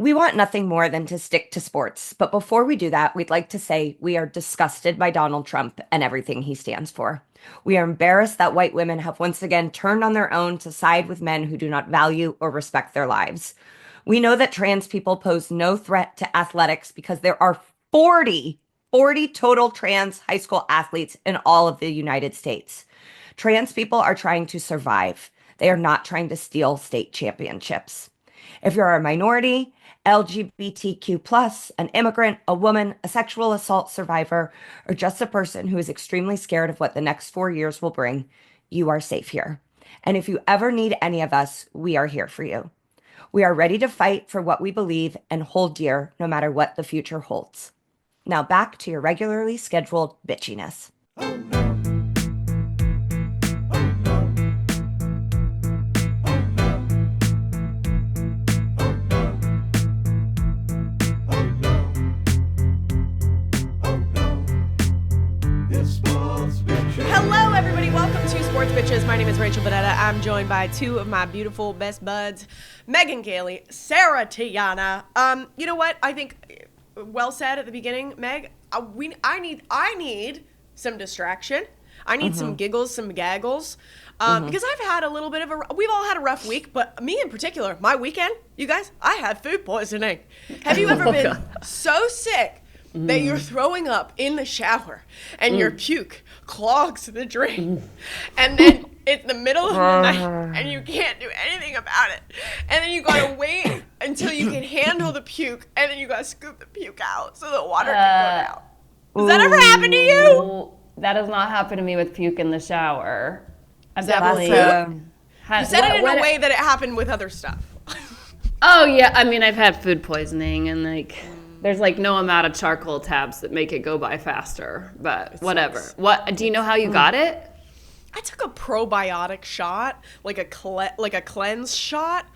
We want nothing more than to stick to sports. But before we do that, we'd like to say we are disgusted by Donald Trump and everything he stands for. We are embarrassed that white women have once again turned on their own to side with men who do not value or respect their lives. We know that trans people pose no threat to athletics because there are 40 total trans high school athletes in all of the United States. Trans people are trying to survive. They are not trying to steal state championships. If you're a minority, LGBTQ plus, an immigrant, a woman, a sexual assault survivor, or just a person who is extremely scared of what the next 4 years will bring, you are safe here. And if you ever need any of us, we are here for you. We are ready to fight for what we believe and hold dear no matter what the future holds. Now back to your regularly scheduled bitchiness. Hello, everybody. Welcome to Sports Bitches. My name is Rachel Bonetta. I'm joined by two of my beautiful best buds, Megan Gailey, Sarah Tiana. You know what? I think well said at the beginning, Meg. I need some distraction. I need some giggles, some gaggles, because I've had a little bit of we've all had a rough week, but me in particular, my weekend, you guys, I had food poisoning. Have you ever been so sick that you're throwing up in the shower and your puke clogs the drain, and then it's the middle of the night and you can't do anything about it, and then you gotta wait until you can handle the puke, and then you gotta scoop the puke out so the water can go down? Does that ever happen to you? That has not happened to me with puke in the shower. I've definitely. You said it in a way that it happened with other stuff. Oh yeah, I mean I've had food poisoning and there's no amount of charcoal tabs that make it go by faster, but whatever. What do you know how you got it? I took a probiotic shot, like a cleanse shot.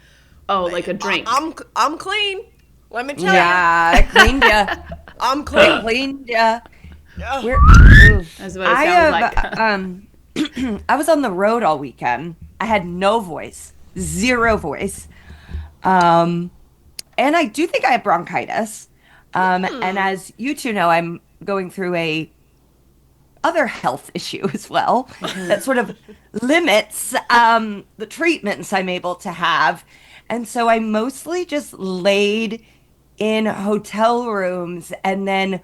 Oh, like a drink. I'm clean. Let me tell you. Yeah, it cleaned ya. I'm clean. It cleaned ya. That's what it sounds like. I was on the road all weekend. I had no voice, zero voice. And I do think I have bronchitis. And as you two know, I'm going through a other health issue as well that sort of limits the treatments I'm able to have. And so I mostly just laid in hotel rooms and then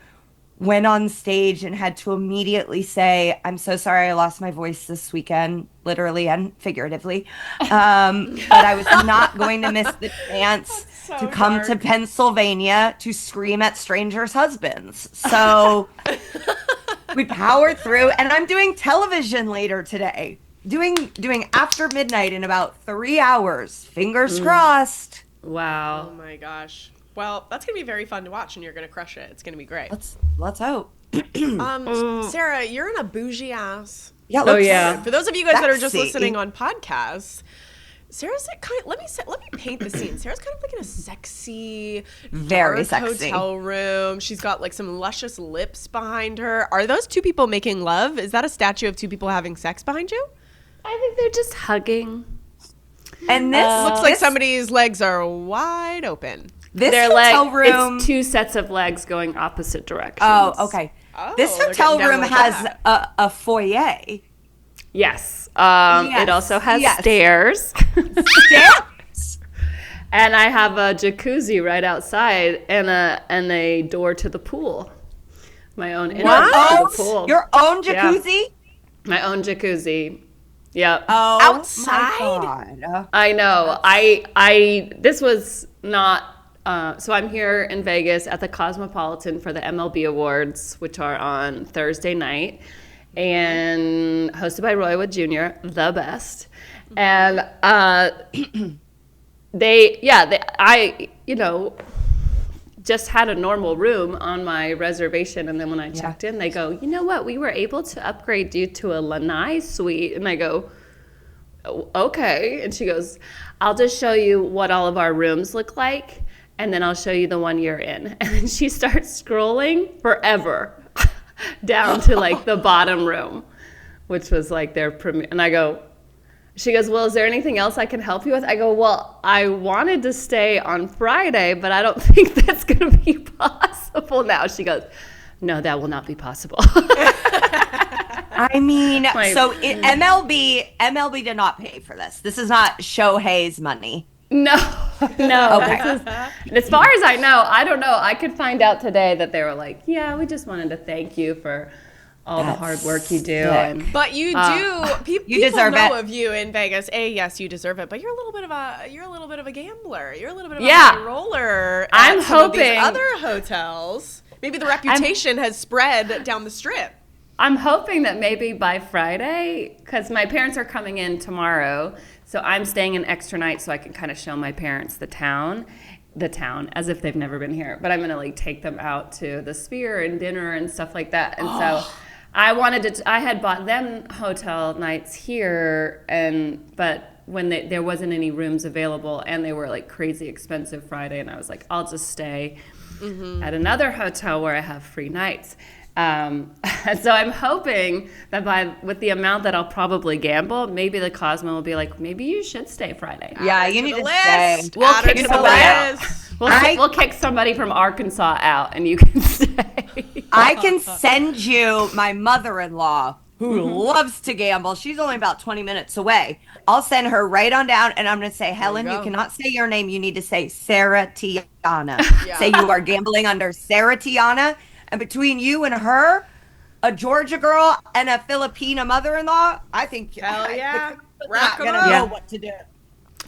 went on stage and had to immediately say, I'm so sorry I lost my voice this weekend, literally and figuratively. But I was not going to miss the chance to come to Pennsylvania to scream at strangers' husbands. So we powered through, and I'm doing television later today. Doing after midnight in about 3 hours. Fingers crossed. Wow. Oh my gosh. Well, that's gonna be very fun to watch, and you're gonna crush it. It's gonna be great. Let's hope. Sarah, you're in a bougie ass. Yeah. For those of you guys that are just listening on podcasts, Sarah's let me paint the scene. Sarah's kind of like in a sexy, very dark sexy hotel room. She's got like some luscious lips behind her. Are those two people making love? Is that a statue of two people having sex behind you? I think they're just hugging. And this looks like somebody's legs are wide open. This hotel room, it's two sets of legs going opposite directions. Oh, okay. This hotel room has a foyer. Yes. It also has stairs. Stairs? And I have a jacuzzi right outside and a door to the pool. My own entrance to the pool. Your own jacuzzi? Yeah. My own jacuzzi. Yep. Oh, outside? My God. I know. This was not. So I'm here in Vegas at the Cosmopolitan for the MLB Awards, which are on Thursday night, and hosted by Roy Wood Jr., the best. And I just had a normal room on my reservation, and then when I checked in, they go, you know what, we were able to upgrade you to a lanai suite. And I go, okay. And she goes, I'll just show you what all of our rooms look like, and then I'll show you the one you're in. And then she starts scrolling forever down to the bottom room, which was their premiere. And I go, She goes, well, is there anything else I can help you with? I go, well, I wanted to stay on Friday, but I don't think that's going to be possible now. She goes, no, that will not be possible. I mean, MLB did not pay for this. This is not Shohei's money. No. Okay. As far as I know, I don't know. I could find out today that they were like, yeah, we just wanted to thank you for all the hard work you do. And, but you do. People deserve know it. of you in Vegas. Yes, you deserve it. But you're a little bit of a gambler. You're a little bit of a high roller. I'm some of these hoping other hotels. Maybe the reputation has spread down the strip. I'm hoping that maybe by Friday, because my parents are coming in tomorrow, so I'm staying an extra night so I can kind of show my parents the town, as if they've never been here. But I'm going to like take them out to the Sphere and dinner and stuff like that. And so I had bought them hotel nights here, but when there wasn't any rooms available and they were like crazy expensive Friday, and I was like, I'll just stay at another hotel where I have free nights. So I'm hoping that with the amount that I'll probably gamble, maybe the Cosmo will be like, maybe you should stay Friday. Yeah, you need to stay. We'll kick somebody out. We'll kick somebody from Arkansas out, and you can stay. I can send you my mother-in-law who loves to gamble. She's only about 20 minutes away. I'll send her right on down, and I'm going to say, Helen, you cannot say your name. You need to say Sarah Tiana. Say you are gambling under Sarah Tiana. And between you and her, a Georgia girl and a Filipina mother-in-law, I think hell yeah, not gonna know what to do.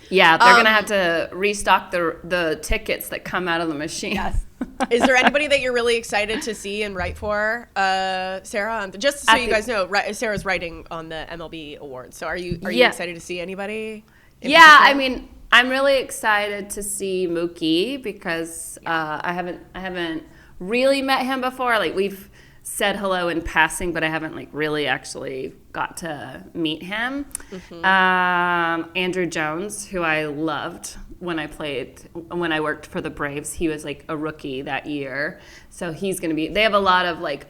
Yeah, they're gonna have to restock the tickets that come out of the machine. Yes. Is there anybody that you're really excited to see and write for, Sarah? Just so you guys know, Sarah's writing on the MLB awards. So are you excited to see anybody? Yeah, I mean, I'm really excited to see Mookie because I haven't really met him before. Like, we've said hello in passing, but I haven't like really actually got to meet him. Andrew Jones, who I loved when I worked for the Braves. He was like a rookie that year, so he's gonna be. They have a lot of like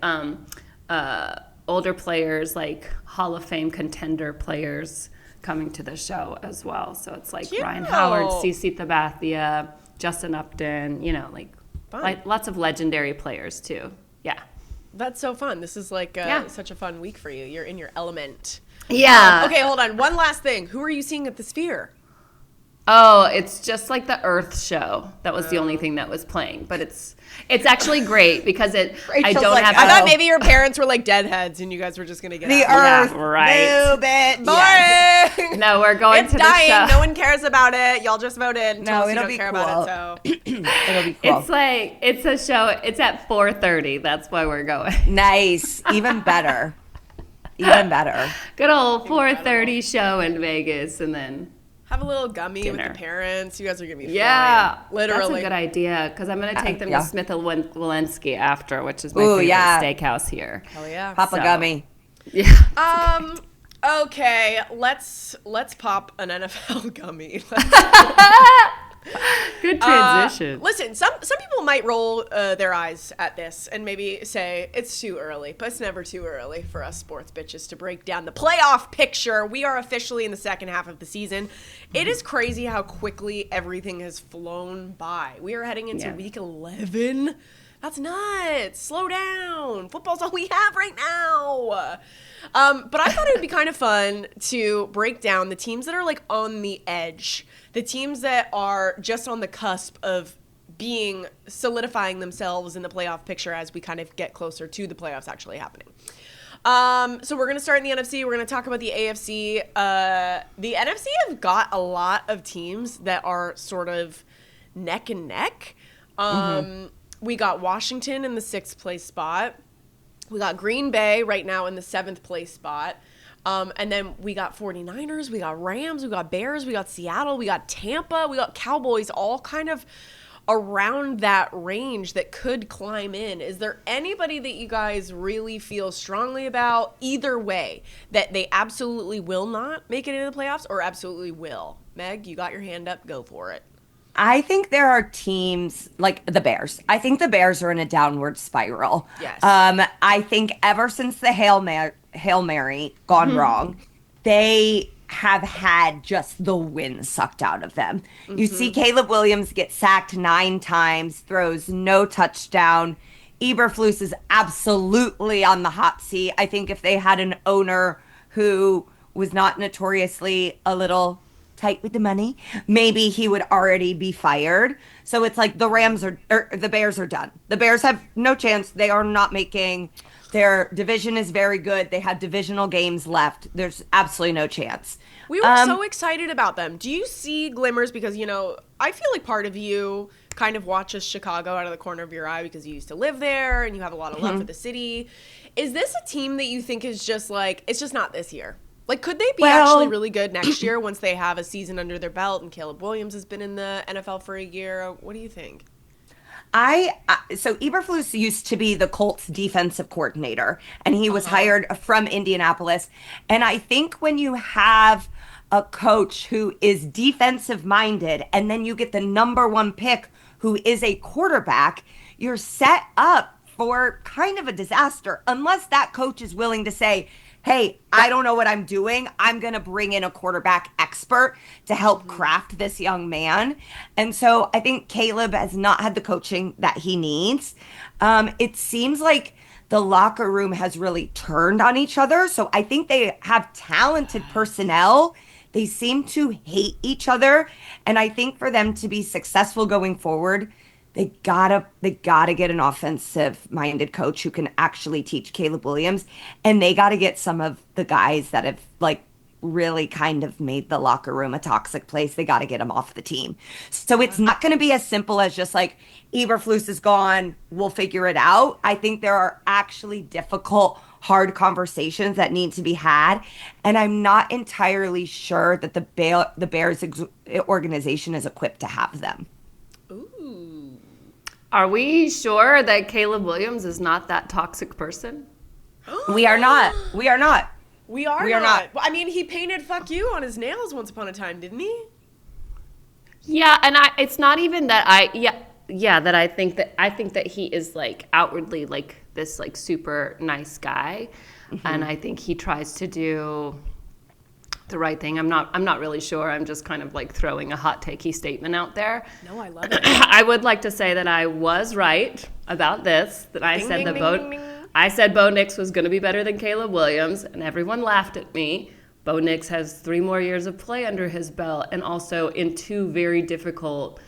older players, like Hall of Fame contender players coming to the show as well. So it's like Ryan Howard, CeCe Sabathia, Justin Upton, like lots of legendary players too. Yeah. That's so fun. This is like such a fun week for you. You're in your element. Yeah. Okay, hold on. One last thing. Who are you seeing at the Sphere? Oh, it's just like the Earth show. That was the only thing that was playing. But it's actually great because I thought maybe your parents were like deadheads and you guys were just going to get the out. Earth. Yeah, right. Move it. Boring. Yes. No, we're going it's to dying. the show. No one cares about it. Y'all just voted. No, it'll be care cool. about it. So It'll be cool. It's a show. It's at 4:30. That's why we're going. Nice. Even better. Even better. Good old 4:30 show in Vegas, and then have a little gummy dinner with your parents. You guys are going to be flying. Literally. That's a good idea because I'm going to take them to Smith & Wollensky after, which is my favorite steakhouse here. Hell yeah. Pop a gummy. Yeah. Okay, let's pop an NFL gummy. Good transition. Listen, some people might roll their eyes at this and maybe say it's too early, but it's never too early for us sports bitches to break down the playoff picture. We are officially in the second half of the season. It is crazy how quickly everything has flown by. We are heading into week 11. That's nuts. Slow down. Football's all we have right now. But I thought it would be kind of fun to break down the teams that are like on the edge, the teams that are just on the cusp of solidifying themselves in the playoff picture as we kind of get closer to the playoffs actually happening. So we're going to start in the NFC. We're going to talk about the AFC. The NFC have got a lot of teams that are sort of neck and neck. We got Washington in the 6th place spot. We got Green Bay right now in the 7th place spot. And then we got 49ers, we got Rams, we got Bears, we got Seattle, we got Tampa, we got Cowboys, all kind of around that range that could climb in. Is there anybody that you guys really feel strongly about either way, that they absolutely will not make it into the playoffs or absolutely will? Meg, you got your hand up, go for it. I think there are teams like the Bears. I think the Bears are in a downward spiral. Yes. I think ever since the Hail Mary gone wrong, they have had just the wind sucked out of them. You see Caleb Williams get sacked 9 times, throws no touchdown. Eberflus is absolutely on the hot seat. I think if they had an owner who was not notoriously a little tight with the money, maybe he would already be fired. So it's like the Bears are done. The Bears have no chance. They are not making. Their division is very good. They have divisional games left. There's absolutely no chance. We were so excited about them. Do you see glimmers? Because, I feel like part of you kind of watches Chicago out of the corner of your eye because you used to live there and you have a lot of love for the city. Is this a team that you think is just like, it's just not this year? Like, could they be actually really good next year once they have a season under their belt and Caleb Williams has been in the NFL for a year? What do you think? So Eberflus used to be the Colts defensive coordinator, and he was hired from Indianapolis. And I think when you have a coach who is defensive minded, and then you get the number 1 pick who is a quarterback, you're set up for kind of a disaster unless that coach is willing to say, hey, I don't know what I'm doing. I'm going to bring in a quarterback expert to help craft this young man. And so I think Caleb has not had the coaching that he needs. It seems like the locker room has really turned on each other. So I think they have talented personnel. They seem to hate each other. And I think for them to be successful going forward, they gotta get an offensive-minded coach who can actually teach Caleb Williams, and they gotta get some of the guys that have really kind of made the locker room a toxic place. They gotta get them off the team. So it's not gonna be as simple as just Eberflus is gone, we'll figure it out. I think there are actually difficult, hard conversations that need to be had, and I'm not entirely sure that the Bears organization is equipped to have them. Ooh. Are we sure that Caleb Williams is not that toxic person? We are not. We are not. I mean, he painted "fuck you" on his nails once upon a time, didn't he? Yeah, and it's not even that that I think that he is outwardly this super nice guy, and I think he tries to do the right thing. I'm not really sure. I'm just kind of throwing a hot takey statement out there. No, I love it. I would like to say that I was right about this. That I said I said Bo Nix was going to be better than Caleb Williams, and everyone laughed at me. Bo Nix has 3 more years of play under his belt, and also in 2 very difficult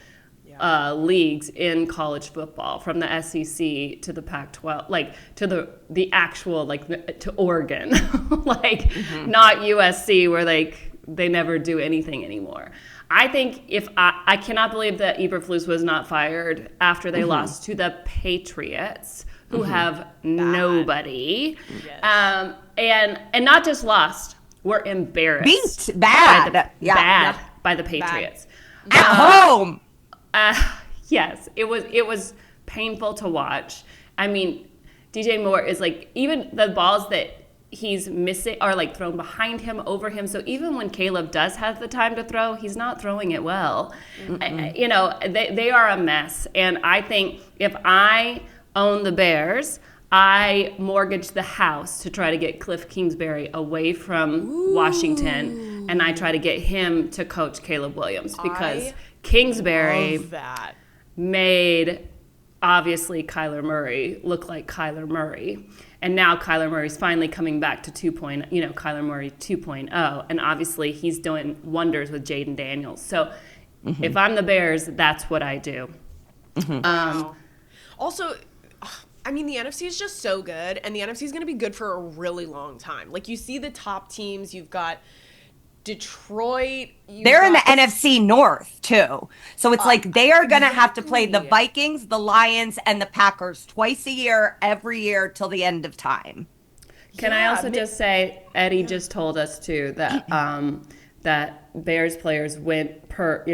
leagues in college football, from the SEC to the Pac-12, to the actual, to Oregon, not USC where they never do anything anymore. I think I cannot believe that Eberflus was not fired after they lost to the Patriots, who have nobody, and not just lost, were embarrassed, beat bad by the Patriots at home. Yes, it was painful to watch. I mean, DJ Moore is even the balls that he's missing are thrown behind him, over him. So even when Caleb does have the time to throw, he's not throwing it well. They are a mess. And I think if I own the Bears, I mortgage the house to try to get Cliff Kingsbury away from Washington, and I try to get him to coach Caleb Williams, because Kingsbury made, obviously, Kyler Murray look like Kyler Murray. And now Kyler Murray's finally coming back to Kyler Murray 2.0. And obviously he's doing wonders with Jaden Daniels. So if I'm the Bears, that's what I do. Also, I mean, the NFC is just so good, and the NFC is going to be good for a really long time. You see the top teams. You've got Detroit. They're in the NFC North, too. So it's they are going to have to play the Vikings, the Lions, and the Packers twice a year, every year, till the end of time. Can I also just say, Eddie just told us, too, that that Bears players went per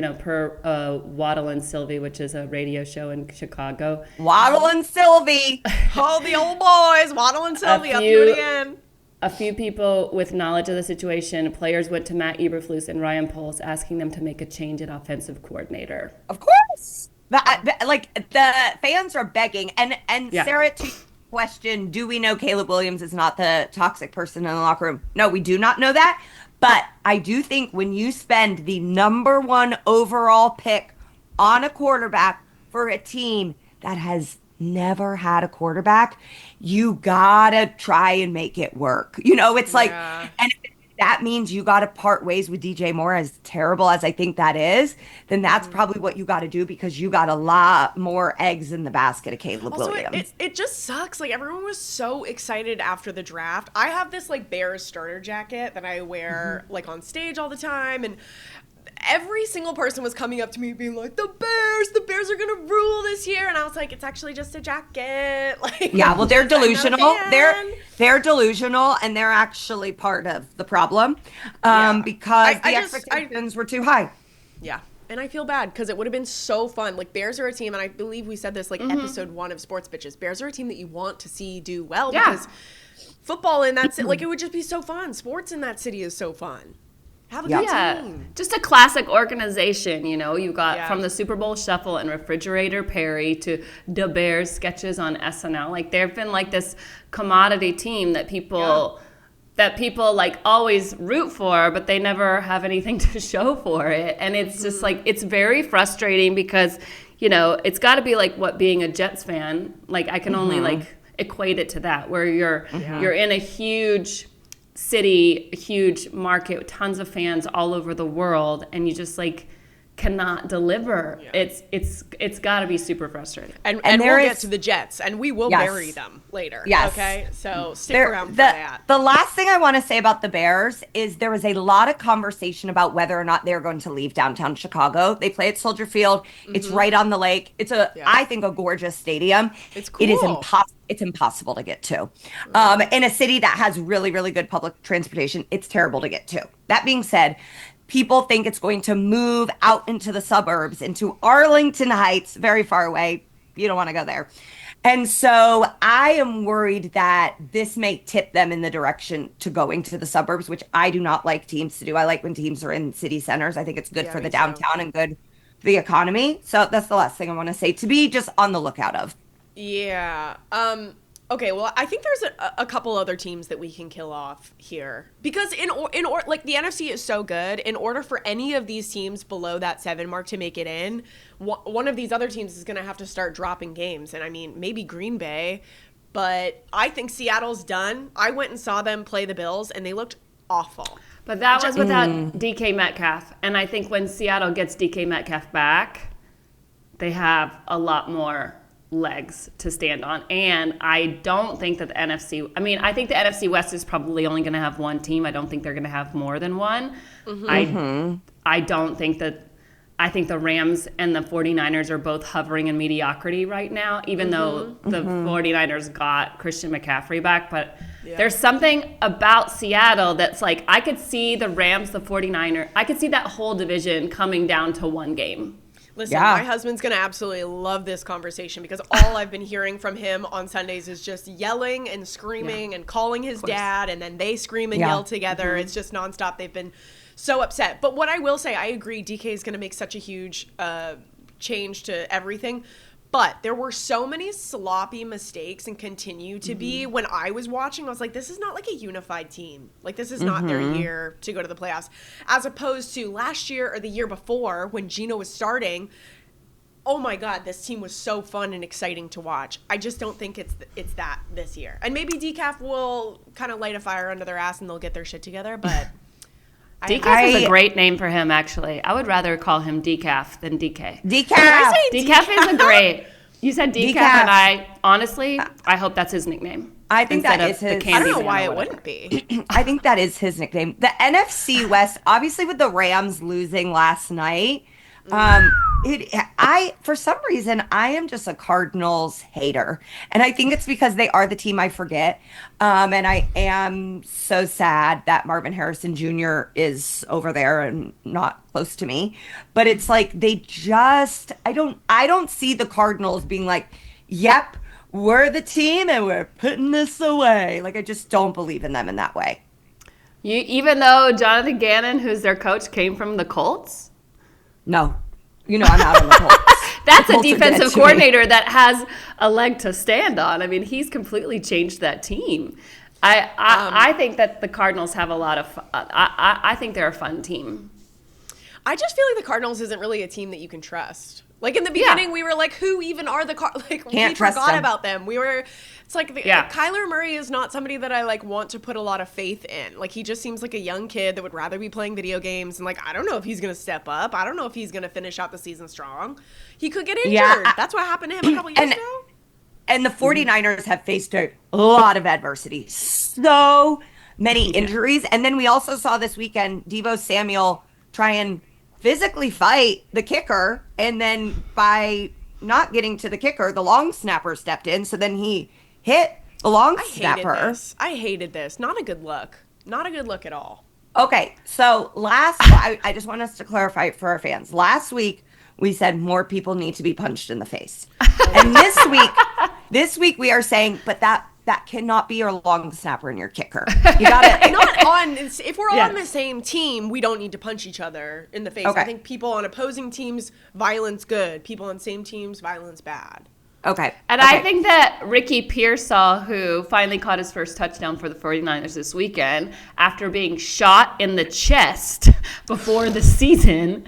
Waddle and Sylvie, which is a radio show in Chicago. Waddle and Sylvie. Oh, the old boys. Waddle and Sylvie. I'll do it again. A few people with knowledge of the situation, players went to Matt Eberflus and Ryan Poles asking them to make a change at offensive coordinator. Of course. The fans are begging. And Sarah, to your question, do we know Caleb Williams is not the toxic person in the locker room? No, we do not know that. But I do think when you spend the number one overall pick on a quarterback for a team that has never had a quarterback, you gotta try and make it work. It's like, Yeah. and if that means you gotta part ways with DJ Moore, as terrible as I think that is, then that's probably what you gotta do because you got a lot more eggs in the basket of Caleb Also, Williams. it just sucks. Like, everyone was so excited after the draft. I have this, like, Bears starter jacket that I wear, like, on stage all the time. And every single person was coming up to me being like, the Bears are going to rule this year. And I was like, it's actually just a jacket. Like, Yeah, well, they're I'm not a delusional. fan. They're delusional, and they're actually part of the problem Yeah. because I the just- expectations were too high. Yeah. And I feel bad because it would have been so fun. Like, Bears are a team, and I believe we said this, like, episode 1 of Sports Bitches. Bears are a team that you want to see do well because football in that city, like, it would just be so fun. Sports in that city is so fun. Have a good team. Just a classic organization, you got Yeah. from the Super Bowl Shuffle and Refrigerator Perry to the Bears sketches on SNL. Like, they've been like this commodity team that people like always root for, but they never have anything to show for it. And it's just like, it's very frustrating because, it's got to be like what being a Jets fan, like I can only like equate it to that, where you're in a huge city, a huge market, tons of fans all over the world, and you just like cannot deliver. Yeah. It's got to be super frustrating. And there we'll is- get to the Jets, and we will Yes. bury them later. Yes. Okay? So stick around for the, that. the last thing I want to say about the Bears is there was a lot of conversation about whether or not they're going to leave downtown Chicago. They play at Soldier Field. It's right on the lake. It's I think, a gorgeous stadium. It's It is cool. it's impossible to get to. In a city that has really, really good public transportation, it's terrible to get to. That being said, people think it's going to move out into the suburbs, into Arlington Heights, very far away. You don't want to go there. And so I am worried that this may tip them in the direction to going to the suburbs, which I do not like teams to do. I like when teams are in city centers. I think it's good Yeah, for me the too. downtown and good for the economy. So that's the last thing I want to say, to be just on the lookout of. Yeah. Okay, well, I think there's a couple other teams that we can kill off here because like the NFC is so good. In order for any of these teams below that 7 mark to make it in, one of these other teams is going to have to start dropping games. And I mean, maybe Green Bay, but I think Seattle's done. I went and saw them play the Bills, and they looked awful. But that was without DK Metcalf. And I think when Seattle gets DK Metcalf back, they have a lot more legs to stand on. And I don't think that I think the NFC West is probably only going to have one team. I don't think they're going to have more than one. I don't think that, I think the Rams and the 49ers are both hovering in mediocrity right now, even though the 49ers got Christian McCaffrey back. But there's something about Seattle that's like, I could see the Rams, the 49ers, I could see that whole division coming down to one game. Listen, Yeah. my husband's going to absolutely love this conversation because all I've been hearing from him on Sundays is just yelling and screaming and calling his dad, and then they scream and yell together. It's just nonstop. They've been so upset. But what I will say, I agree, DK is going to make such a huge change to everything. But there were so many sloppy mistakes and continue to be. When I was watching, I was like, this is not like a unified team. Like, this is not their year to go to the playoffs. As opposed to last year or the year before when Gino was starting, oh my God, this team was so fun and exciting to watch. I just don't think it's that this year. And maybe Decaf will kind of light a fire under their ass and they'll get their shit together, but... Decaf is a great name for him, actually. I would rather call him Decaf than DK. Decaf. Decaf is a great... You said Decaf, Decaf. and I hope that's his nickname. I think that instead is of the his. Candy I don't know Man why or it whatever. wouldn't be. I think that is his nickname. The NFC West, obviously with the Rams losing last night, for some reason I am just a Cardinals hater, and I think it's because they are the team I forget. And I am so sad that Marvin Harrison Jr. is over there and not close to me. But it's like I don't see the Cardinals being like, "Yep, we're the team and we're putting this away." Like, I just don't believe in them in that way. Even though Jonathan Gannon, who's their coach, came from the Colts? No. I'm out on the Colts. That's The a Colts are dead defensive to me. coordinator that has a leg to stand on. I mean, he's completely changed that team. I think that the Cardinals have a lot of fun. I think they're a fun team. I just feel like the Cardinals isn't really a team that you can trust. Like in the beginning, we were like, "Who even are the Like we forgot about them. It's like Kyler Murray is not somebody that I like want to put a lot of faith in. Like he just seems like a young kid that would rather be playing video games. And like I don't know if he's gonna step up. I don't know if he's gonna finish out the season strong. He could get injured. Yeah, that's what happened to him a couple years ago. And the 49ers have faced a lot of adversity. So many injuries. And then we also saw this weekend Deebo Samuel try and physically fight the kicker, and then by not getting to the kicker, the long snapper stepped in, so then he hit the long snapper. I hated this. Not a good look. Not a good look at all. Okay, so I just want us to clarify for our fans. Last week, we said more people need to be punched in the face. And this week we are saying, but that cannot be your long snapper and your kicker. You got it. If we're on the same team, we don't need to punch each other in the face. Okay. I think people on opposing teams, violence good. People on same teams, violence bad. Okay. And I think that Ricky Pearsall, who finally caught his first touchdown for the 49ers this weekend, after being shot in the chest before the season,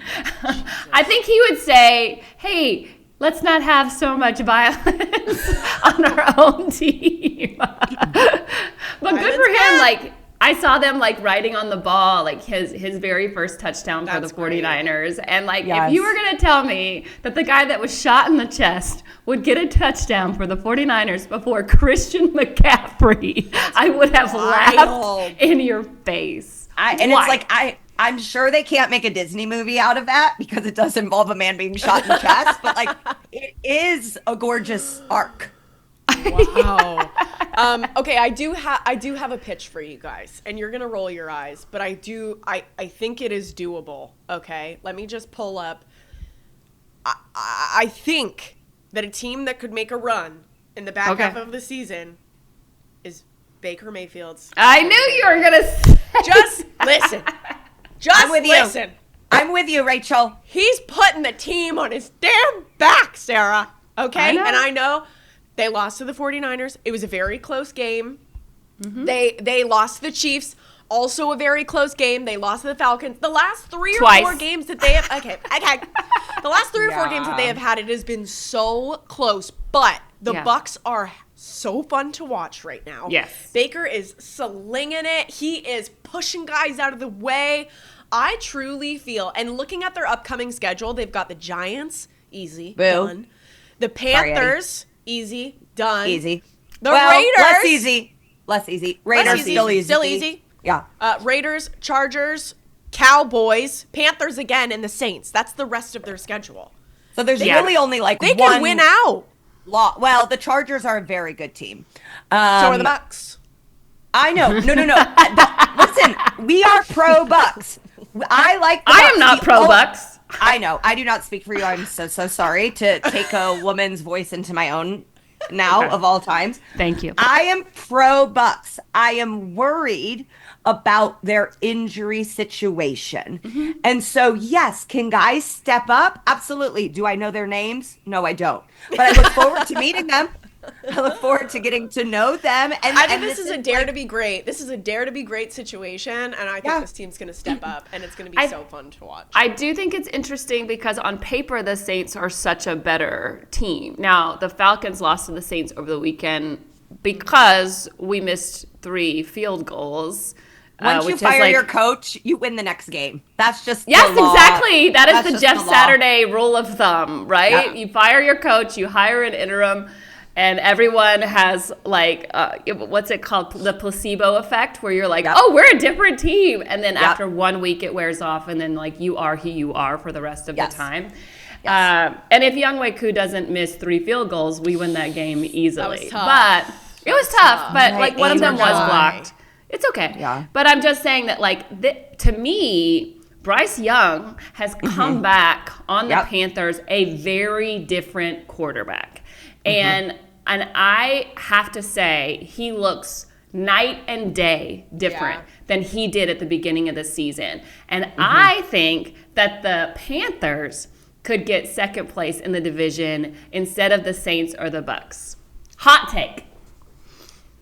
I think he would say, hey, let's not have so much violence on our own team. But good for him. Like, I saw them like riding on the ball, like his very first touchdown for the 49ers. Great. And like, if you were going to tell me that the guy that was shot in the chest would get a touchdown for the 49ers before Christian McCaffrey, I would have laughed in your face. I'm sure they can't make a Disney movie out of that because it does involve a man being shot in the chest, but like it is a gorgeous arc. Wow. Okay, I do have a pitch for you guys, and you're gonna roll your eyes, but I think it is doable. Okay, let me just pull up. I think that a team that could make a run in the back half of the season is Baker Mayfield's. I knew you were gonna say. Just listen. Listen. I'm with you, Rachel. He's putting the team on his damn back, Sarah. Okay? And I know they lost to the 49ers. It was a very close game. Mm-hmm. They lost to the Chiefs. Also a very close game. They lost to the Falcons. The last 3 or 4 games that they have... Okay. The last 3 or 4 games that they have had, it has been so close. But the Bucs are so fun to watch right now. Yes. Baker is slinging it. He is pushing guys out of the way. I truly feel, and looking at their upcoming schedule, they've got the Giants, easy, done. The Panthers, easy, done. Easy. The Raiders. Less easy. Raiders, still easy. Still easy. Yeah. Raiders, Chargers, Cowboys, Panthers again, and the Saints. That's the rest of their schedule. So there's really only like they can win out. Well, the Chargers are a very good team. So are the Bucs. I know. No. Listen, we are pro Bucs. I am not pro Bucs. I know. I do not speak for you. I'm so sorry to take a woman's voice into my own now of all times. Thank you. I am pro Bucs. I am worried about their injury situation. Mm-hmm. And so, yes, can guys step up? Absolutely. Do I know their names? No, I don't. But I look forward to meeting them. I look forward to getting to know them. And I think this is a dare to be great. This is a dare to be great situation, and I think this team's going to step up, and it's going to be so fun to watch. I do think it's interesting because on paper, the Saints are such a better team. Now, the Falcons lost to the Saints over the weekend because we missed 3 field goals. Once you fire your coach, you win the next game. That's just the law. Exactly. That's is the Jeff Saturday rule of thumb, right? Yeah. You fire your coach, you hire an interim, and everyone has like, what's it called? The placebo effect, where you're like, oh, we're a different team. And then after 1 week, it wears off, and then like you are who you are for the rest of the time. Yes. And if Younghoe Koo doesn't miss 3 field goals, we win that game easily. But it was tough. But like one of them was blocked. It's okay. Yeah. But I'm just saying that, like, to me, Bryce Young has come back on the Panthers a very different quarterback. And I have to say, he looks night and day different than he did at the beginning of the season. And I think that the Panthers could get second place in the division instead of the Saints or the Bucs. Hot take.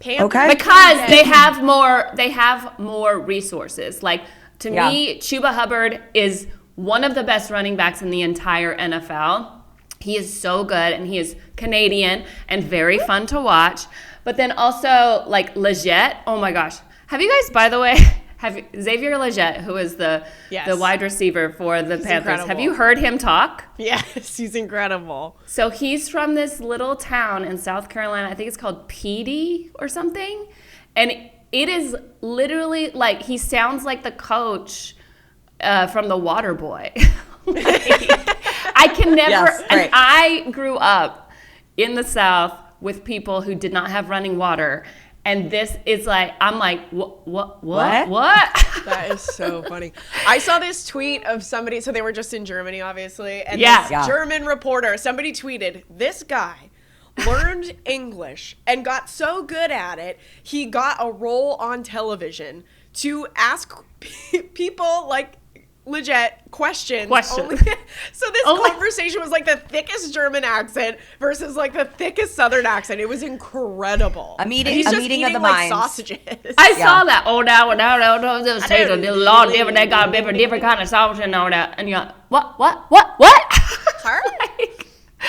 Okay. Because they have more resources. Like, to me, Chuba Hubbard is one of the best running backs in the entire NFL. He is so good, and he is Canadian and very fun to watch. But then also, like, Leggett, oh my gosh. Have you guys, by the way, Xavier Leggett, who is the wide receiver for the Panthers, incredible. Have you heard him talk? Yes, he's incredible. So he's from this little town in South Carolina. I think it's called Petey or something. And it is literally like, he sounds like the coach from The Water Boy. I can never, and I grew up in the South with people who did not have running water. And this is like, I'm like, what? That is so funny. I saw this tweet of somebody, so they were just in Germany, obviously. And this German reporter, somebody tweeted, this guy learned English and got so good at it, he got a role on television to ask people like legit questions. Only, so this conversation was like the thickest German accent versus like the thickest Southern accent. It was incredible. A meeting eating, of the like, minds. Sausages. I saw that. Oh, now, there's a lot different. They got different kind of sausage and all that. And you're like, what?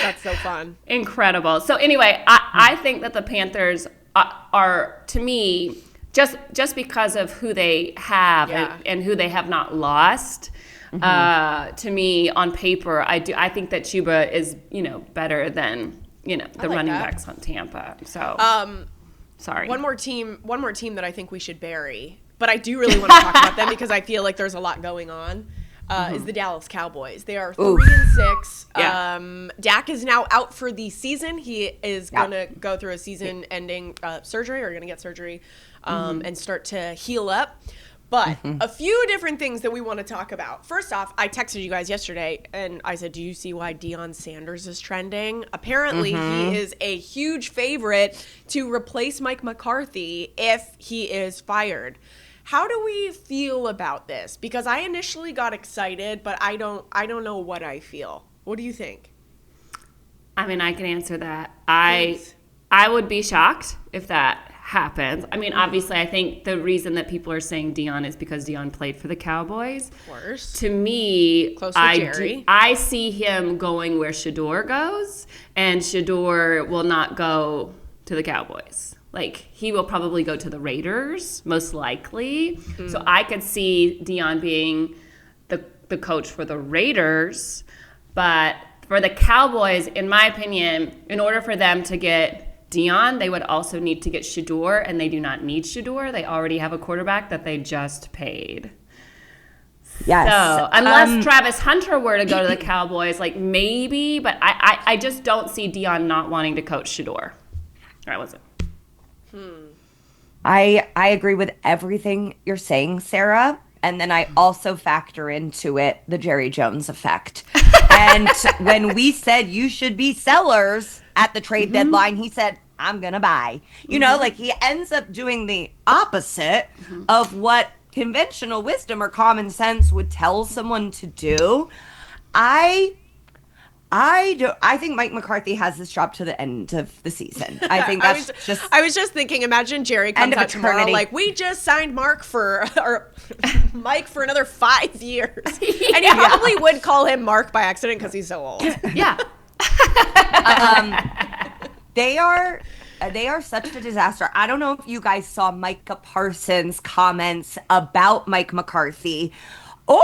That's so fun. Incredible. So anyway, I think that the Panthers are, to me, just because of who they have and who they have not lost, to me, on paper, I think that Chuba is, better than, the running backs on Tampa. So, sorry. One more team that I think we should bury, but I do really want to talk about them because I feel like there's a lot going on. Is the Dallas Cowboys. They are 3-6. Dak is now out for the season. He is going to go through a season-ending surgery, or going to get surgery, and start to heal up. But a few different things that we want to talk about. First off, I texted you guys yesterday, and I said, do you see why Deion Sanders is trending? Apparently, he is a huge favorite to replace Mike McCarthy if he is fired. How do we feel about this? Because I initially got excited, but I don't know what I feel. What do you think? I mean, I can answer that. I would be shocked if that happens. I mean, obviously, I think the reason that people are saying Deion is because Deion played for the Cowboys. Of course. To me, close to Jerry. I see him going where Shador goes, and Shador will not go to the Cowboys. Like, he will probably go to the Raiders, most likely. So I could see Deion being the coach for the Raiders. But for the Cowboys, in my opinion, in order for them to get Deion, they would also need to get Shador, and they do not need Shador. They already have a quarterback that they just paid. Yes. So unless Travis Hunter were to go to the Cowboys, like, maybe. But I just don't see Deion not wanting to coach Shador. All right, what's it? I agree with everything you're saying, Sarah. And then I also factor into it the Jerry Jones effect. And when we said you should be sellers at the trade deadline, he said, I'm going to buy. Like, he ends up doing the opposite of what conventional wisdom or common sense would tell someone to do. I think Mike McCarthy has this job to the end of the season. I think that's I was just thinking, imagine Jerry comes out tomorrow like, we just signed Mike for another 5 years. And he probably would call him Mark by accident because he's so old. Yeah. They are such a disaster. I don't know if you guys saw Micah Parsons' comments about Mike McCarthy. Oh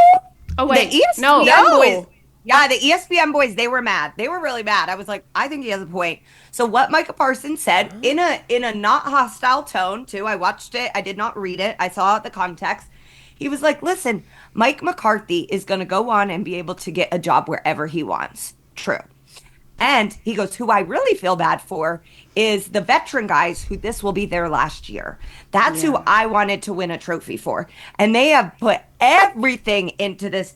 wait, the ESPN boys. Yeah, the ESPN boys, they were mad. They were really mad. I was like, I think he has a point. So what Micah Parsons said in a not hostile tone, too. I watched it. I did not read it. I saw the context. He was like, listen, Mike McCarthy is going to go on and be able to get a job wherever he wants. True. And he goes, who I really feel bad for is the veteran guys who this will be their last year. That's who I wanted to win a trophy for. And they have put everything into this,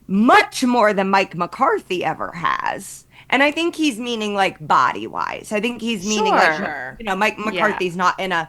much more than Mike McCarthy ever has. And I think he's meaning, like, body-wise. I think he's meaning, Mike McCarthy's not in a...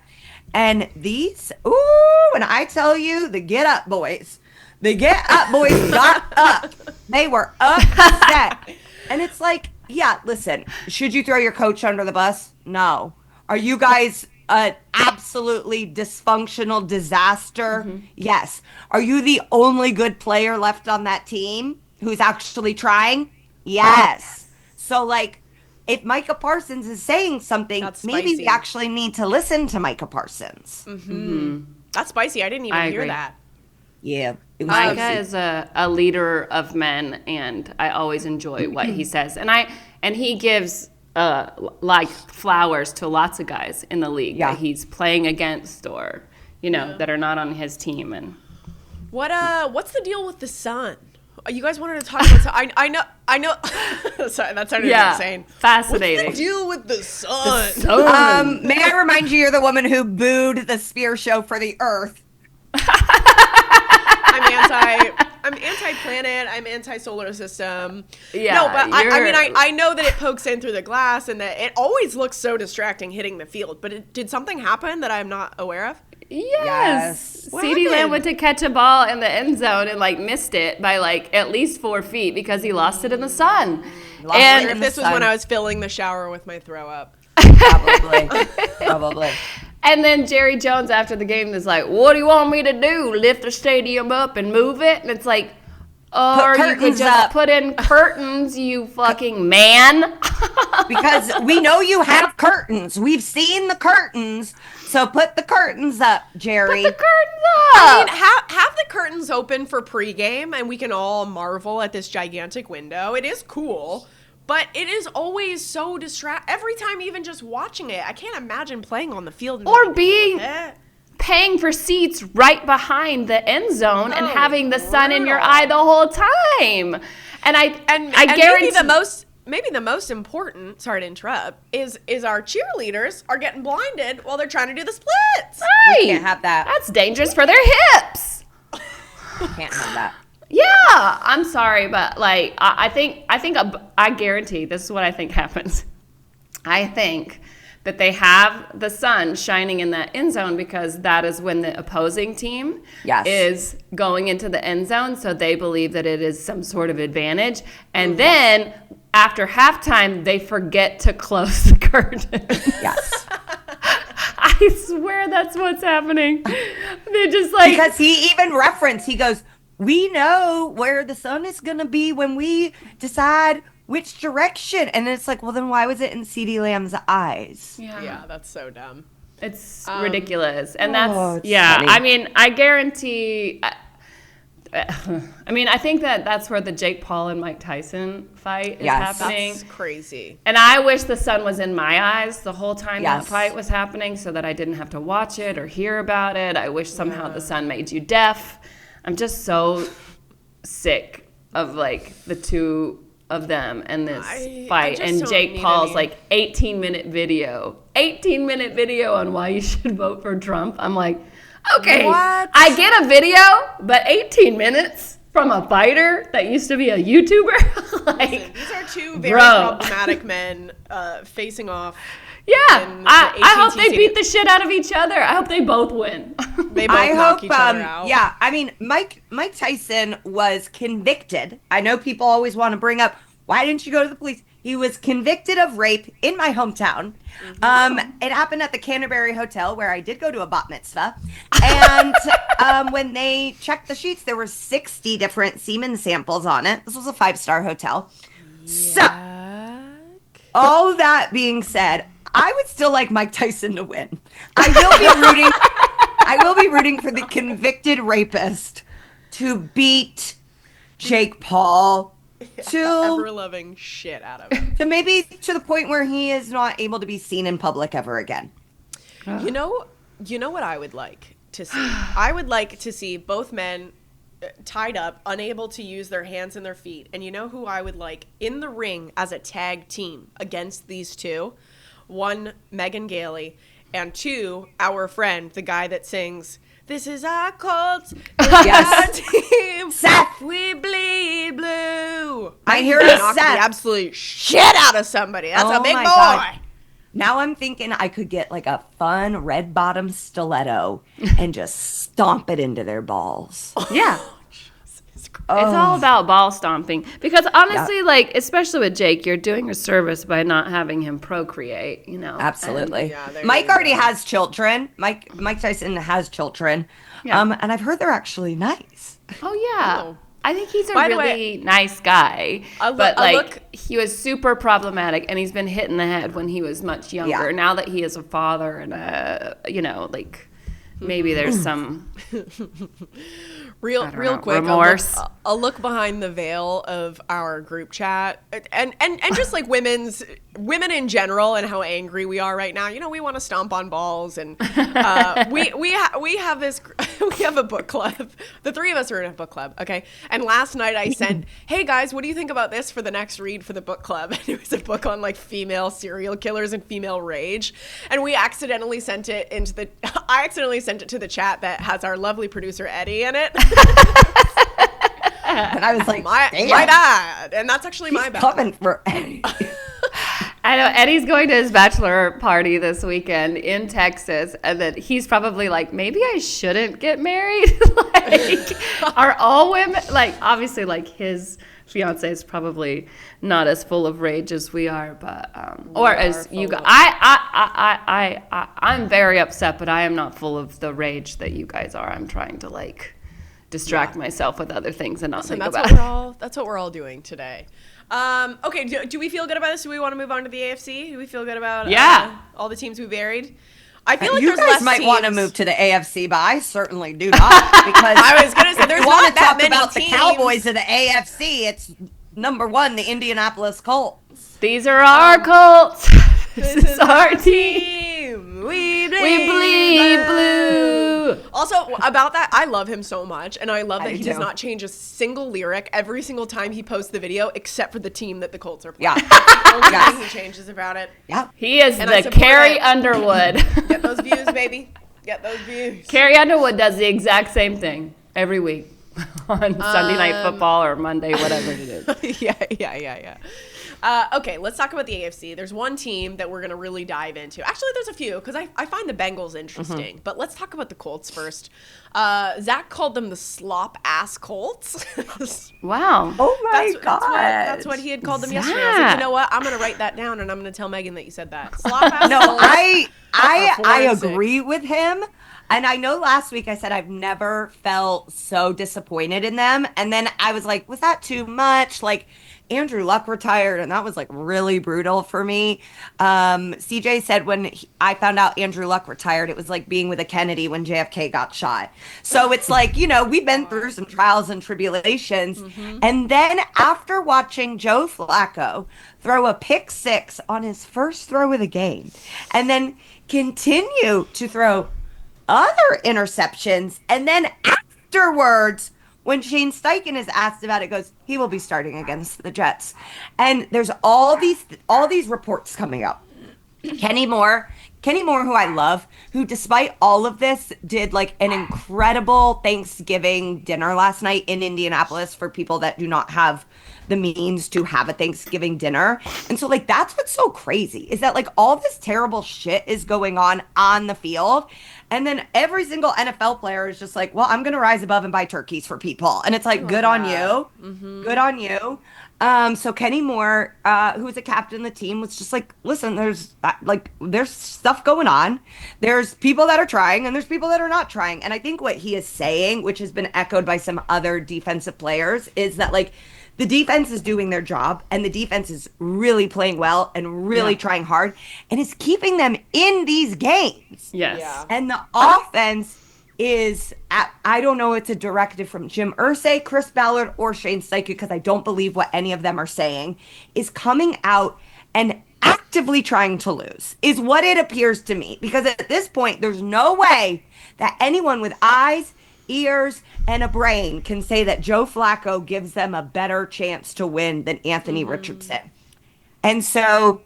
And these... Ooh, and I tell you, the Get Up boys. The Get Up boys got up. They were upset. And it's like, yeah, listen, should you throw your coach under the bus? No. Are you guys an absolutely dysfunctional disaster? Yes. Are you the only good player left on that team who's actually trying? Yes. So, like, if Micah Parsons is saying something, That's maybe we spicy. actually need to listen to Micah Parsons. That's spicy. I didn't even I hear agree. that. Yeah. It was Micah spicy. is a leader of men, and I always enjoy what he says. And he gives like flowers to lots of guys in the league Yeah. that he's playing against, or that are not on his team. And What's the deal with the sun? You guys wanted to talk about I know. Sorry, that sounded insane. Fascinating. What's the deal with the sun? May I remind you, you're the woman who booed the spear show for the Earth. I'm anti-planet. I'm anti-solar system. Yeah, No, but I mean, you're- I know that it pokes in through the glass and that it always looks so distracting hitting the field. But did something happen that I'm not aware of? Yes. What CeeDee Lamb happened? went to catch a ball in the end zone and missed it by at least 4 feet because he lost it in the sun. Lost it And in if the this was sun. when I was filling the shower with my throw up. Probably. And then Jerry Jones after the game is like, "What do you want me to do? Lift the stadium up and move it?" And it's like, or you could curtains just up. put in curtains, you fucking man. Because we know you have curtains. We've seen the curtains. So put the curtains up, Jerry. Put the curtains up. I mean, have the curtains open for pregame, and we can all marvel at this gigantic window. It is cool, but it is always so every time, even just watching it, I can't imagine playing on the field and Or having to deal being with it. paying for seats right behind the end zone and Oh, having the sun in your brutal. eye the whole time. And I And guarantee maybe the most important, sorry to interrupt, is our cheerleaders are getting blinded while they're trying to do the splits. right. can't have that. That's dangerous for their hips. Can't have that. Yeah, I'm sorry, but I guarantee this is what I think happens. I think that they have the sun shining in that end zone because that is when the opposing team is going into the end zone, so they believe that it is some sort of advantage. And then after halftime, they forget to close the curtain. Yes. I swear that's what's happening. They're just like, Because he even referenced, he goes, we know where the sun is going to be when we decide which direction. And it's like, well, then why was it in CeeDee Lamb's eyes? Yeah, that's so dumb. It's ridiculous. And it's funny. I mean, I guarantee, I mean, I think that's where the Jake Paul and Mike Tyson fight is Yes. happening. That's crazy. And I wish the sun was in my eyes the whole time that Yes. fight was happening so that I didn't have to watch it or hear about it. I wish somehow the sun made you deaf. I'm just so sick of the two of them and this I fight. just And don't Jake need Paul's any- 18-minute video. 18-minute video on why you should vote for Trump. I'm like, okay, What? I get a video, but 18 minutes from a fighter that used to be a YouTuber? These are two very Bro. problematic men facing off. Yeah, in the I hope AT&T they beat the shit out of each other. I hope they both win. They both I knock hope, each other out. yeah, I mean, Mike Tyson was convicted. I know people always want to bring up, why didn't you go to the police? He was convicted of rape in my hometown. It happened at the Canterbury Hotel where I did go to a bat mitzvah. And when they checked the sheets, there were 60 different semen samples on it. This was a 5-star hotel. So, all that being said, I would still like Mike Tyson to win. I will be rooting for the convicted rapist to beat Jake Paul Ever loving shit out of him. to maybe to the point where he is not able to be seen in public ever again. You know what I would like to see? I would like to see both men tied up, unable to use their hands and their feet. And you know who I would like in the ring as a tag team against these two? One, Megan Gailey, and two, our friend, the guy that sings, "This is our cult, this Yes. is our team, Seth. we bleed blue." I hear He it, knocked the Seth. absolute shit out of somebody. That's a Oh big my boy. God. Now I'm thinking I could get a fun red bottom stiletto and just stomp it into their balls. Yeah. It's all about ball stomping. Because honestly, like, especially with Jake, you're doing a service by not having him procreate, you know? Absolutely. Yeah, Mike already has children. Mike Tyson has children. Yeah. And I've heard they're actually nice. Oh, yeah. Oh. I think he's a By the really nice guy. But, a like, look- he was super problematic, and he's been hit in the head when he was much younger. Yeah. Now that he is a father and, you know, like, maybe there's some... Real quick, remorse. a look behind the veil of our group chat, and just like women in general, and how angry we are right now. You know, we want to stomp on balls, and we have this we have a book club. The three of us are in a book club, okay. And last night I sent, hey guys, what do you think about this for the next read for the book club? And it was a book on like female serial killers and female rage, and I accidentally sent it to the chat that has our lovely producer Eddie in it. And I was like, my damn, bad. And that's actually my bad. coming for I know Eddie's going to his bachelor party this weekend in Texas, and that he's probably like, maybe I shouldn't get married. Like, are all women, like, obviously, like, his fiance is probably not as full of rage as we are, but or as you guys. I'm very upset, but I am not full of the rage that you guys are. I'm trying to like distract myself with other things and not think about it. That's what we're all doing today. Okay, do we feel good about this? Do we want to move on to the AFC? Do we feel good about all the teams we buried? I feel like you there's guys less might teams. want to move to the AFC, but I certainly do not. Because I was gonna say there's want not to that talk many about teams. the Cowboys of the AFC. It's number one, the Indianapolis Colts. These are our Colts. This is our team. We bleed blue. Also, about that, I love him so much, and I love that do he does too. not change a single lyric every single time he posts the video, except for the team that the Colts are playing. Yeah. That's the only thing he changes about it. Yeah. He is And I the support Carrie it. Underwood. Get those views, baby. Get those views. Carrie Underwood does the exact same thing every week on Sunday Night Football or Monday, whatever it is. Yeah. Okay, let's talk about the AFC. There's one team that we're going to really dive into. Actually, there's a few, because I find the Bengals interesting. But let's talk about the Colts first. Zach called them the slop-ass Colts. Wow. Oh my God. That's what he had called them yesterday. I was like, you know what? I'm going to write that down, and I'm going to tell Megan that you said that. Slop-ass No, Colts. I are 4-6. agree with him. And I know last week I said I've never felt so disappointed in them. And then I was like, was that too much? Like, Andrew Luck retired, and that was like really brutal for me. CJ said when I found out Andrew Luck retired, it was like being with a Kennedy when JFK got shot. So it's like, you know, we've been through some trials and tribulations. And then after watching Joe Flacco throw a pick six on his first throw of the game, and then continue to throw other interceptions, and then afterwards, when Shane Steichen is asked about it, goes, he will be starting against the Jets. And there's all these reports coming up. Kenny Moore, who I love, who despite all of this did like an incredible Thanksgiving dinner last night in Indianapolis for people that do not have the means to have a Thanksgiving dinner. And so like that's what's so crazy is that like all this terrible shit is going on the field. And then every single NFL player is just like, well, I'm going to rise above and buy turkeys for people. And it's like, good on you. Good on you. So Kenny Moore, who was a captain of the team, was just like, listen, there's stuff going on. There's people that are trying and there's people that are not trying. And I think what he is saying, which has been echoed by some other defensive players, is that like the defense is doing their job and the defense is really playing well and really trying hard and is keeping them in these games. Yes. Yeah. And the offense is, I don't know, it's a directive from Jim Irsay, Chris Ballard, or Shane Steichen, because I don't believe what any of them are saying, is coming out and actively trying to lose, is what it appears to me. Because at this point, there's no way that anyone with eyes, ears, and a brain can say that Joe Flacco gives them a better chance to win than Anthony Richardson. And so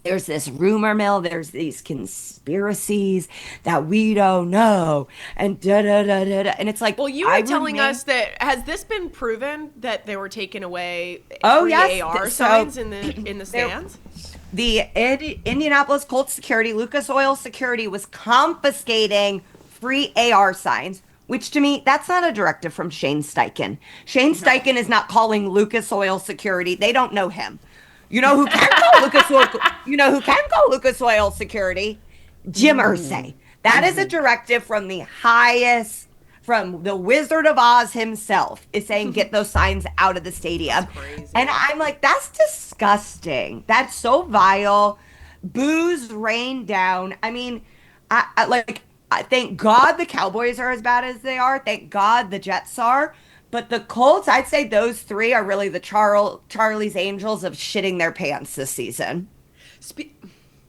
there's this rumor mill, there's these conspiracies that we don't know, and da-da-da-da-da. And it's like, Well, you were telling us that, has this been proven that they were taking away free AR signs in the stands? The Indianapolis Colts security, Lucas Oil Security, was confiscating free AR signs which to me, that's not a directive from Shane Steichen. Shane Steichen is not calling Lucas Oil Security. They don't know him. You know who can call Lucas Oil? You know who can call Lucas Oil Security? Jim Irsay. That is a directive from the highest, from the Wizard of Oz himself, is saying get those signs out of the stadium. And I'm like, that's disgusting. That's so vile. Booze rain down. I mean, I thank God the Cowboys are as bad as they are. Thank God the Jets are. But the Colts, I'd say those three are really the Charlie's Angels of shitting their pants this season.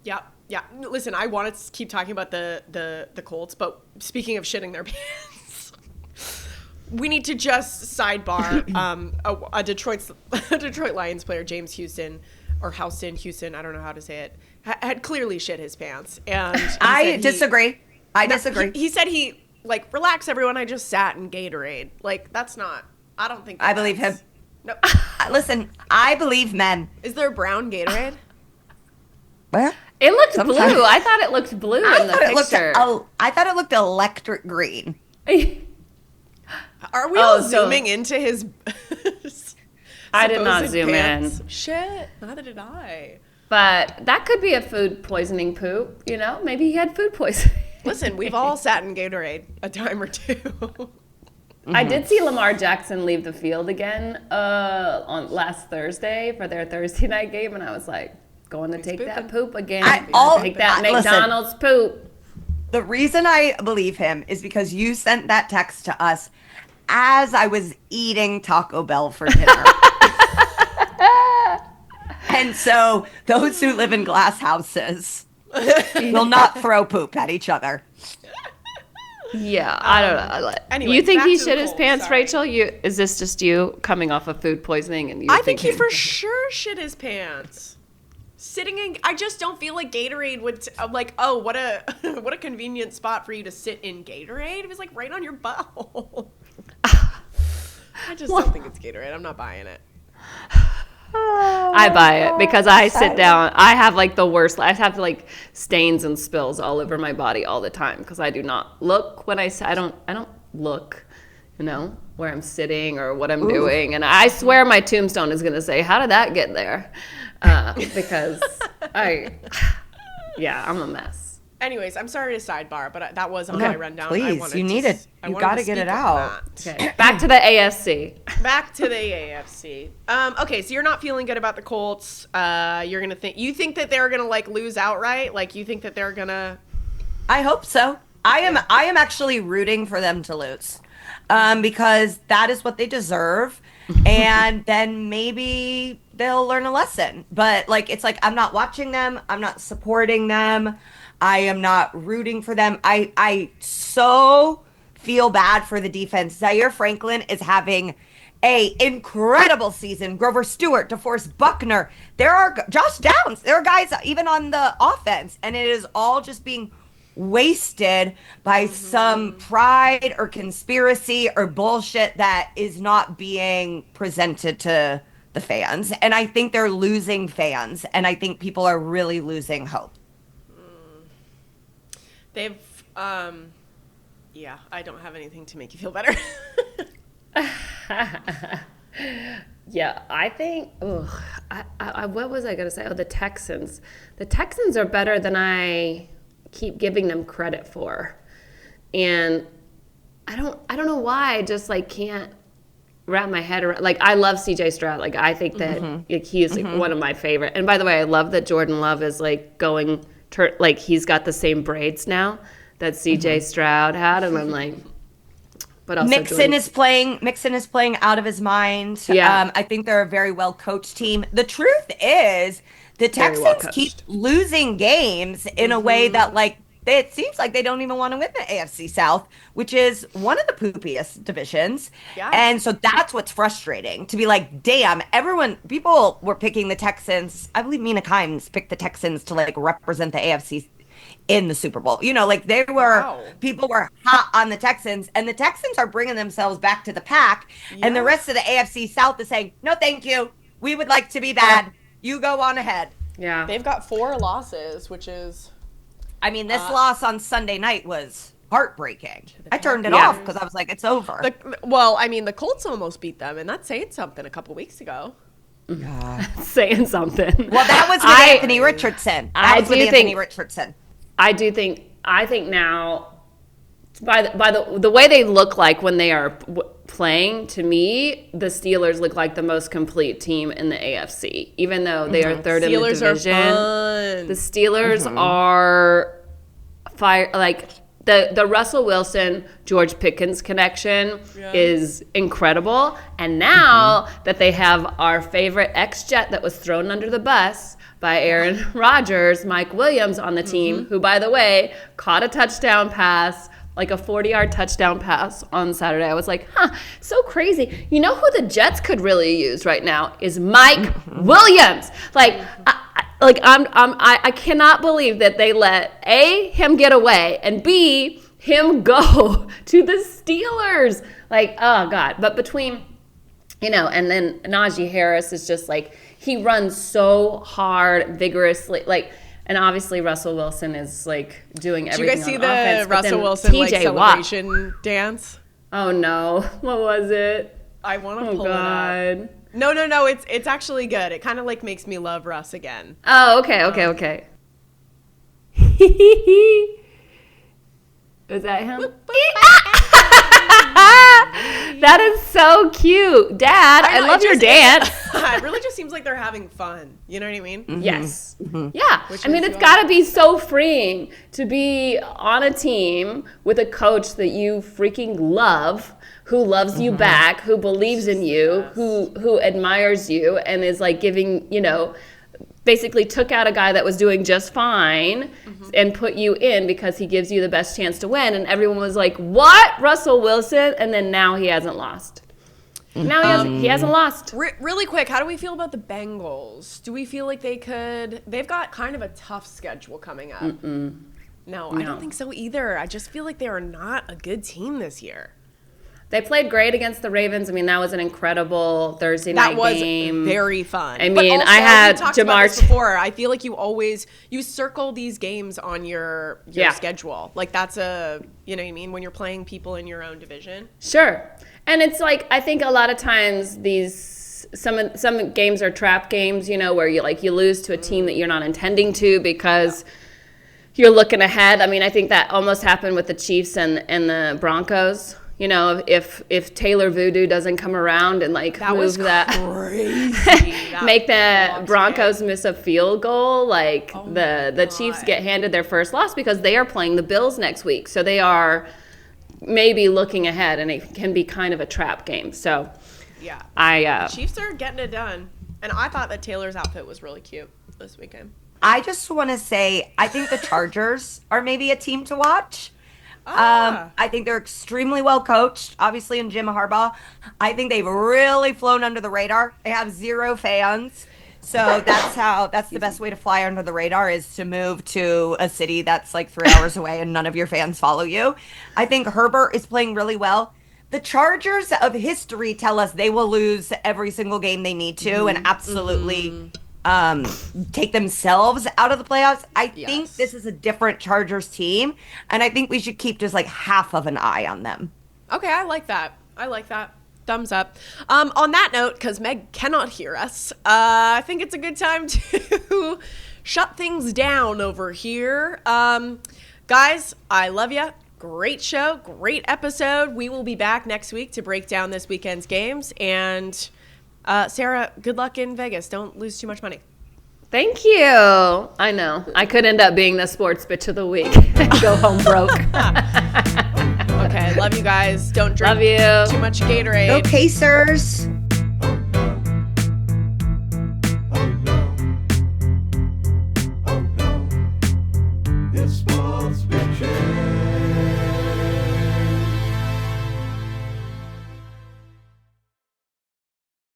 Yeah. Listen, I want to keep talking about the Colts, but speaking of shitting their pants, we need to just sidebar a Detroit Lions player, James Houston, I don't know how to say it, had clearly shit his pants. And I disagree. He said relax everyone, I just sat in Gatorade. Like, that's not, I don't think I believe him. No. Listen, I believe men. Is there brown Gatorade? Well, It looked sometimes. blue. I thought it looked blue in the picture. I thought it looked electric green. Are we all zooming into his I did not supposed zoom pants? in. Shit, neither did I. But that could be a food poisoning poop, you know? Maybe he had food poisoning. Listen, we've all sat in Gatorade a time or two. I did see Lamar Jackson leave the field again on last Thursday for their Thursday night game, and I was like, going to take that poop again. Take that McDonald's poop. The reason I believe him is because you sent that text to us as I was eating Taco Bell for dinner. And so those who live in glass houses will not throw poop at each other. Yeah, I don't know. Anyway, you think back he to the shit his Colts, pants, sorry. Rachel? Is this just you coming off of food poisoning? And I think he for sure shit his pants. I just don't feel like Gatorade would. I'm like, oh, what a convenient spot for you to sit in Gatorade. It was like right on your butthole. I just don't think it's Gatorade. I'm not buying it. I buy it because I sit down. I have like the worst. I have like stains and spills all over my body all the time because I do not look when I don't look, you know, where I'm sitting or what I'm doing. And I swear my tombstone is going to say, how did that get there? Because I'm a mess. Anyways, I'm sorry to sidebar, but that was on my rundown. Please, you need it. You got to get it out. Okay, back to the AFC. Back to the AFC. Okay, so you're not feeling good about the Colts. You think that they're gonna like lose outright? Like you think that they're gonna? I hope so. I am actually rooting for them to lose, because that is what they deserve, and then maybe they'll learn a lesson. But like, it's like I'm not watching them. I'm not supporting them. I am not rooting for them. I so feel bad for the defense. Zaire Franklin is having a incredible season. Grover Stewart, DeForest Buckner. There are Josh Downs. There are guys even on the offense, and it is all just being wasted by some pride or conspiracy or bullshit that is not being presented to the fans. And I think they're losing fans, and I think people are really losing hope. They've, yeah, I don't have anything to make you feel better. Yeah, I think, what was I going to say? Oh, the Texans. The Texans are better than I keep giving them credit for. And I don't know why I just like can't wrap my head around. Like, I love CJ Stroud. Like, I think that he is like one of my favorite. And by the way, I love that Jordan Love is like going like he's got the same braids now that CJ Stroud had, and I'm like, but also Mixon is playing out of his mind. Yeah. I think they're a very well coached team. The truth is the Texans keep losing games in a way that like it seems like they don't even want to win the AFC South, which is one of the poopiest divisions. Yeah. And so that's what's frustrating, to be like, damn, people were picking the Texans. I believe Mina Kimes picked the Texans to like represent the AFC in the Super Bowl. You know, like people were hot on the Texans, and the Texans are bringing themselves back to the pack. Yeah. And the rest of the AFC South is saying, no, thank you. We would like to be bad. You go on ahead. Yeah. They've got 4 losses, which is... I mean, this loss on Sunday night was heartbreaking. I turned it Yeah. off because I was like, it's over. The Colts almost beat them, and that's saying something a couple weeks ago. Saying something. Well, that was with Anthony Richardson. I think now, by the way they look like when they are playing, to me, the Steelers look like the most complete team in the AFC. Even though they are third in the division, the Steelers are fire. Like the Russell Wilson George Pickens connection is incredible. And now that they have our favorite ex-Jet that was thrown under the bus by Aaron Rodgers, Mike Williams on the team, who, by the way, caught a touchdown pass, like a 40-yard touchdown pass on Saturday. I was like, so crazy. You know who the Jets could really use right now is Mike Williams. I cannot believe that they let A, him get away, and B, him go to the Steelers. Like, oh God. But between, and then Najee Harris is just like, he runs so hard, vigorously, and obviously Russell Wilson is like doing everything. Did you guys see on offense, the Russell Wilson celebration dance? Oh no, what was it? I want to pull it up. No, it's actually good. It kind of like makes me love Russ again. Oh, okay. Was that him? That is so cute. Dad, I love your dance. It really just seems like they're having fun. You know what I mean? Mm-hmm. Yes. Mm-hmm. Yeah. It's got to be so freeing to be on a team with a coach that you freaking love, who loves you back, who believes in you, who admires you, and is like giving, basically took out a guy that was doing just fine and put you in because he gives you the best chance to win. And everyone was like, what? Russell Wilson? And then now he hasn't lost. Now he hasn't lost. Really quick, how do we feel about the Bengals? Do we feel like they've got kind of a tough schedule coming up? No, I don't think so either. I just feel like they are not a good team this year. They played great against the Ravens. I mean, that was an incredible Thursday night game. That was very fun. I mean, I had Jamar before. I feel like you circle these games on your schedule. Like that's you know what I mean, when you're playing people in your own division. Sure. And it's like, I think a lot of times some games are trap games, where you lose to a team that you're not intending to because you're looking ahead. I mean, I think that almost happened with the Chiefs and the Broncos. If Taylor Voodoo doesn't come around and make the Broncos miss a field goal, the Chiefs get handed their first loss because they are playing the Bills next week. So they are maybe looking ahead, and it can be kind of a trap game. So the Chiefs are getting it done. And I thought that Taylor's outfit was really cute this weekend. I just want to say, I think the Chargers are maybe a team to watch. I think they're extremely well coached, obviously, in Jim Harbaugh. I think they've really flown under the radar. They have 0 fans. So that's the best way to fly under the radar, is to move to a city that's like 3 hours away and none of your fans follow you. I think Herbert is playing really well. The Chargers of history tell us they will lose every single game they need to and absolutely take themselves out of the playoffs. I think this is a different Chargers team, and I think we should keep just like half of an eye on them. Okay, I like that. Thumbs up. On that note, because Meg cannot hear us, I think it's a good time to shut things down over here. Guys, I love you. Great show, great episode. We will be back next week to break down this weekend's games. And Sarah, good luck in Vegas. Don't lose too much money. Thank you. I know. I could end up being the sports bitch of the week and go home broke. Okay, love you guys. Don't drink too much Gatorade. Go Pacers. It's sports bitch.